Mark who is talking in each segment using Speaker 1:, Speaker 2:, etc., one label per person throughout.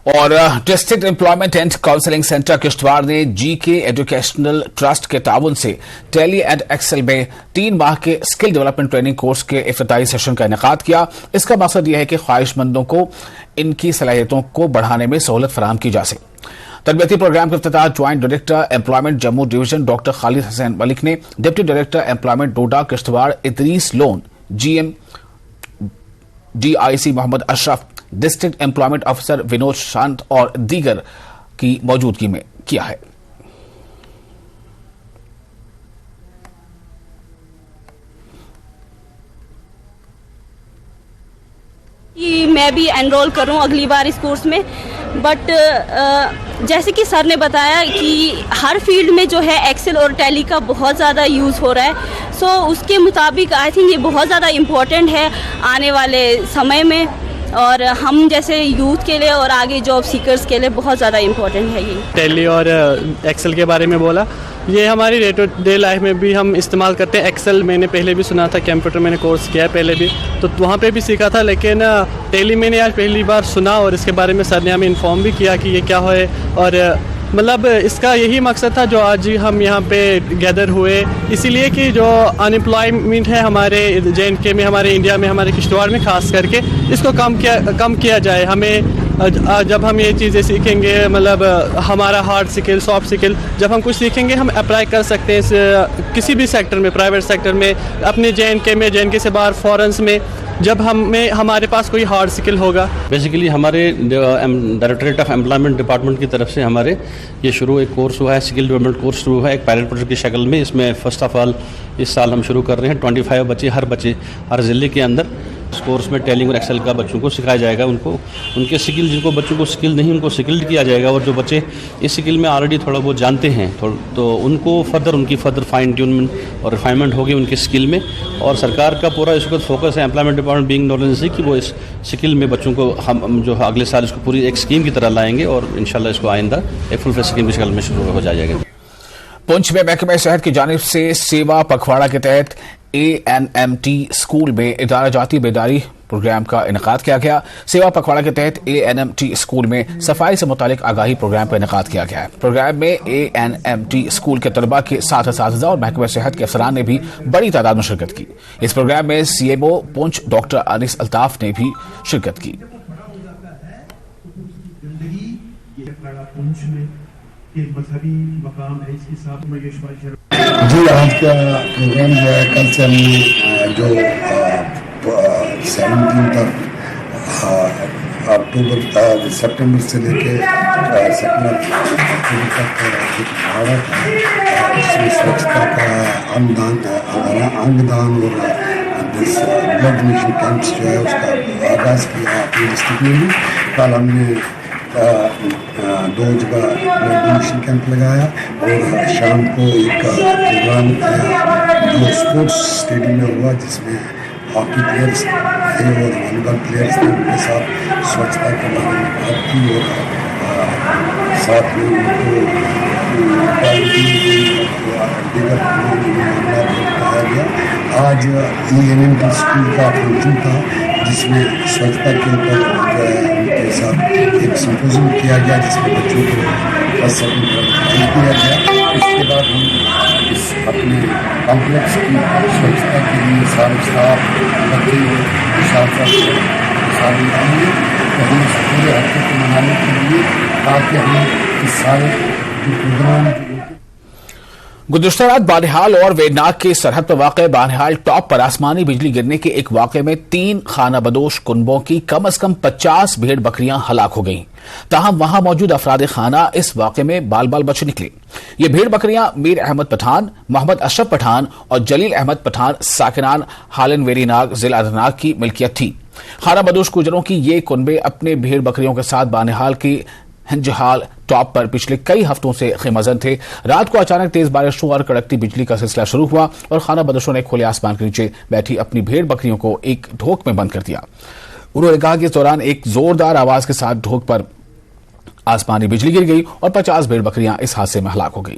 Speaker 1: اور district employment and counselling centre Kishtwar نے جی کے ایجوکیشنل ٹرسٹ کے تعاون سے ٹیلی اینڈ ایکسل میں 3 ماہ کے اسکل ڈیولپمنٹ ٹریننگ کورس کے افتتاحی سیشن کا انعقاد کیا. اس کا مقصد یہ ہے کہ خواہش مندوں کو ان کی صلاحیتوں کو بڑھانے میں سہولت فراہم کی جا سکے. تربیتی پروگرام کے افتتاح joint director employment Jammu division doctor Khalid Hussain Malik نے، deputy director employment Doda Kishtwar Idrees Lone, G M D I C Mohammad Ashraf, district employment officer Vinod Shant اور دیگر کی موجودگی میں کیا ہے.
Speaker 2: میں بھی انرول کروں اگلی بار اس کورس میں، بٹ جیسے کہ سر نے بتایا کہ ہر فیلڈ میں جو ہے ایکسل اور ٹیلی کا بہت زیادہ یوز ہو رہا ہے، سو اس کے مطابق آئی تھنک یہ بہت زیادہ امپورٹنٹ ہے آنے والے سمے میں، اور ہم جیسے یوتھ کے لیے اور آگے جاب سیکرز کے لیے بہت زیادہ امپورٹنٹ ہے. یہ
Speaker 3: ٹیلی اور ایکسل کے بارے میں بولا، یہ ہماری ڈے ٹو ڈے لائف میں بھی ہم استعمال کرتے ہیں. ایکسل میں نے پہلے بھی سنا تھا، کمپیوٹر میں نے کورس کیا ہے پہلے بھی، تو وہاں پہ بھی سیکھا تھا، لیکن ٹیلی میں نے آج پہلی بار سنا اور اس کے بارے میں سر نے ہمیں انفارم بھی کیا کہ یہ کیا ہے. اور مطلب اس کا یہی مقصد تھا جو آج ہم یہاں پہ گیدر ہوئے، اسی لیے کہ جو انمپلائمنٹ ہے ہمارے جے اینڈ کے میں، ہمارے انڈیا میں، ہمارے کشتواڑ میں خاص کر کے، اس کو کم کیا جائے. ہمیں جب ہم یہ چیزیں سیکھیں گے، مطلب ہمارا ہارڈ سکل، سافٹ سکل، جب ہم کچھ سیکھیں گے ہم اپلائی کر سکتے ہیں کسی بھی سیکٹر میں، پرائیویٹ سیکٹر میں، اپنے جے اینڈ کے میں، جے اینڈ کے سے باہر فورنس میں، جب ہمارے پاس کوئی ہارڈ سکل ہوگا.
Speaker 4: بیسیکلی ہمارے ڈائریکٹریٹ آف امپلائمنٹ ڈپارٹمنٹ کی طرف سے ہمارے یہ شروع ایک کورس ہوا ہے، اسکل ڈیولپمنٹ کورس شروع ہوا ہے ایک پائلٹ پروجیکٹ کی شکل میں. اس میں فرسٹ آف آل اس سال ہم شروع کر رہے ہیں 25 بچے، ہر ضلع کے اندر اس کورس میں ٹیلی اور ایکسل کا بچوں کو سکھایا جائے گا. ان کے سکل، جن کو بچوں کو سکل نہیں ان کو سکلڈ کیا جائے گا، اور جو بچے اس سکل میں آلریڈی تھوڑا بہت جانتے ہیں تو ان کو ان کی فردر فائن ٹیونمنٹ اور ریفائنمنٹ ہوگی ان کے سکل میں. اور سرکار کا پورا اس وقت فوکس ہے امپلائمنٹ ڈپارٹمنٹ بینگ نالج کہ وہ اس سکل میں بچوں کو ہم جو اگلے سال اس کو پوری ایک اسکیم کی طرح لائیں گے، اور انشاءاللہ اس کو آئندہ ایک فل فلیج اسکیم کی شکل میں شروع ہو جائے گا.
Speaker 1: پنچ میں محکمہ صحت کی جانب سے سیوا پکھواڑا کے تحت ANMT اسکول میں ادارہ جاتی بیداری پروگرام کا انعقاد کیا گیا. سیوا پکھواڑا کے تحت ANMT اسکول میں صفائی سے متعلق آگاہی پروگرام کا انعقاد کیا گیا ہے. پروگرام میں ANMT اسکول کے طلباء کے ساتھ اساتذہ اور محکمہ صحت کے افسران نے بھی بڑی تعداد میں شرکت کی. اس پروگرام میں CMO پنچ ڈاکٹر انیس الطاف نے بھی شرکت کی.
Speaker 5: جی، آج کا پروگرام جو ہے کل سے ہم نے جو 17 اکتوبر سپٹمبر سے لے کے 2 اکتوبر تک پکھواڑا تھا، اس میں سوچھتا کا انگ دان اور بلڈ ڈونیشن کیمپس جو ہے اس کا آغاز کیا اپنے ڈسٹرکٹ میں بھی. کل ہم نے 2 جگہ بلڈ ڈونیشن کیمپ لگایا، اور شام کو ایک پروگرام جو اسپورٹس اسٹیڈیم میں ہوا، جس میں ہاکی پلیئرس تھے اور والی بال پلیئرس تھے. ان کے ساتھ سوچھتا کے بارے میں بات کی، اور ساتھ میں ان کو دیگر معاملات بتایا گیا. آج ANMT اسکول کا فنکشن تھا، جس میں سوچھتا کے اوپر جو ہے ان کے ساتھ ایک سمپوزیم کیا گیا، جس میں بچوں کو فرسٹ سیکنڈ کیا گیا. اس کے بعد ہم اس اپنے کمپلیکس کی سوچھتا کے لیے سارے اسٹاف بچے ساتھ شامل آئیں گے. تو ہم اس پورے ہفتے کو منانے کے لیے تاکہ ہم اس سارے پروگرام
Speaker 1: گزشتہ رات بانہال اور ویرناگ کی سرحد پر واقع بانہال ٹاپ پر آسمانی بجلی گرنے کے ایک واقعے میں 3 خانہ بدوش کنبوں کی کم از کم 50 بھیڑ بکریاں ہلاک ہو گئیں. تاہم وہاں موجود افراد خانہ اس واقعے میں بال بچ نکلے. یہ بھیڑ بکریاں میر احمد پٹھان، محمد اشرف پٹھان اور جلیل احمد پٹھان ساکنان ہالن ویری ناگ ضلع اننت ناگ کی ملکیت تھی. خانہ بدوش گجروں کی یہ کنبے اپنے بھیڑ بکریوں کے ساتھ بانہال کی ہنجہال ٹاپ پر پچھلے کئی ہفتوں سے خیمہزن تھے. رات کو اچانک تیز بارشوں اور کڑکتی بجلی کا سلسلہ شروع ہوا اور خانہ بدوشوں نے کھلے آسمان کے نیچے بیٹھی اپنی بھیڑ بکریوں کو ایک ڈھوک میں بند کر دیا. انہوں نے کہا کہ اس دوران ایک زوردار آواز کے ساتھ ڈھوک پر آسمانی بجلی گر گئی اور 50 بھیڑ بکریاں اس حادثے میں ہلاک ہو گئی.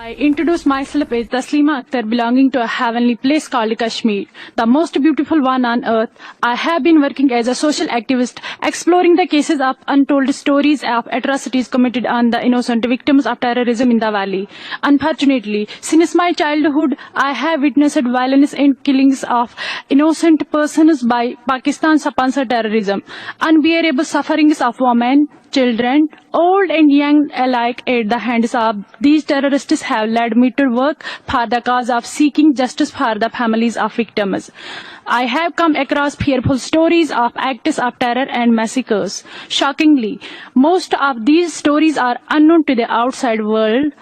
Speaker 6: I introduce myself as Taslima Akhtar, belonging to a heavenly place called Kashmir, the most beautiful one on earth. I have been working as a social activist, exploring the cases of untold stories of atrocities committed on the innocent victims of terrorism in the valley. Unfortunately, since my childhood, I have witnessed violence and killings of innocent persons by Pakistan-sponsored terrorism, unbearable sufferings of women, children, old and young alike at the hands of these terrorists have led me to work for the cause of seeking justice for the families of victims. I have come across fearful stories of acts of terror and massacres. Shockingly, most of these stories are unknown to the outside world.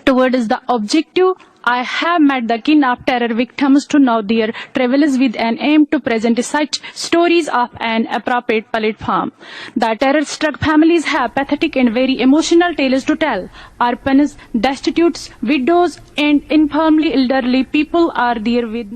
Speaker 6: Towards the objective, I have met the kin of terror victims to know their travels with an aim to present such stories of an appropriate platform. The terror-struck families have pathetic and very emotional tales to tell. Orphans, destitutes, widows, and infirmly elderly people are there with